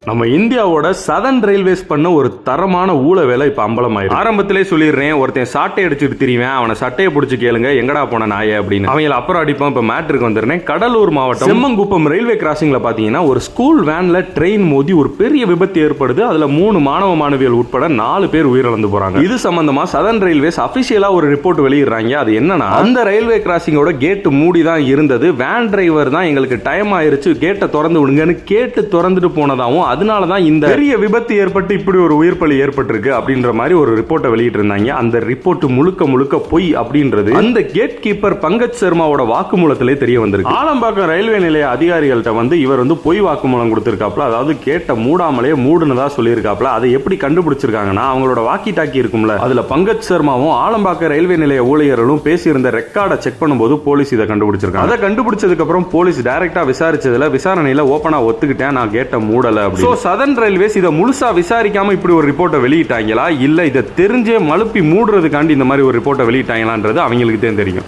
நம்ம இந்தியாவோட சதன் ரயில்வேஸ் பண்ண ஒரு தரமான ஊழ வேலை இப்ப அம்பலமாயிருக்கு. ஆரம்பத்திலே சொல்லிடுறேன், ஒருத்தன் சாட்டை அடிச்சுட்டு தெரியுவேன், அவனை சட்டையை பிடிச்சு கேளுங்க எங்கடா போன நாய அப்படின்னு. அவங்கள அப்புறம் அடிப்போம். இப்ப மேட்ருக்கு வந்துடுறேன். கடலூர் மாவட்டம் செம்மங்குப்பம் ரயில்வே கிராசிங்ல பாத்தீங்கன்னா ஒரு ஸ்கூல் வேன்ல ட்ரெயின் மோதி ஒரு பெரிய விபத்து ஏற்படுது. அதுல 3 மாணவ மாணவிகள் உட்பட 4 பேர் உயிரிழந்து போறாங்க. இது சம்பந்தமா சதன் ரயில்வேஸ் அபிஷியலா ஒரு ரிப்போர்ட் வெளியிடுறாங்க. அது என்னன்னா, அந்த ரயில்வே கிராசிங்கோட கேட் மூடி தான் இருந்தது. வேன் டிரைவர் தான் எங்களுக்கு டைம் ஆயிருச்சு, கேட்டை திறந்து விடுங்கன்னு கேட்டு திறந்துட்டு போனதாவும், அதனாலதான் இந்த பெரிய விபத்து ஏற்பட்டு இப்படி ஒரு உயிர் பலி ஏற்பட்டிருக்கு அப்படின்ற மாதிரி ஒரு ரிப்போர்ட்டை வெளியிட்டு இருந்தாங்க. அந்த ரிப்போர்ட் முழுக்க பொய் அப்படின்றது அந்த கேட் கீப்பர் பங்கஜ் சர்மாவோட வாக்குமூலத்திலே தெரிய வந்திருக்கு. ஆலம்பாக்கம் ரயில்வே நிலைய அதிகாரிகள்ட்ட இவர் பொய் வாக்குமூலம் கொடுத்திருக்காப்ல. அதாவது கேட்ட மூடாமலே மூடுனதா சொல்லியிருக்காப்ல. அதை எப்படி கண்டுபிடிச்சிருக்காங்கன்னா, அவங்களோட வாக்கி டாக்கி இருக்கும்ல, அதுல பங்கஜ் சர்மாவும் ஆலம்பாக்கம் ரயில்வே நிலைய ஊழியர்களும் பேசியிருந்த ரெக்கார்டை செக் பண்ணும்போது போலீஸ் இதை கண்டுபிடிச்சிருக்காங்க. அதை கண்டுபிடிச்சதுக்கு அப்புறம் போலீஸ் டைரக்டா விசாரிச்சதுல விசாரணையில ஓபனா ஒத்துக்கிட்டேன், நான் கேட்ட மூடல அப்படி. சதன் ரயில்வேஸ் இதை முழுசா விசாரிக்காம இப்படி ஒரு ரிப்போர்ட்டை வெளியிட்டாங்களா, இல்ல இதை தெரிஞ்சே மழுப்பி மூடுறதுக்காண்டி இந்த மாதிரி ஒரு ரிப்போர்ட்டை வெளியிட்டாங்களான்றது அவங்களுக்கு தான் தெரியும்.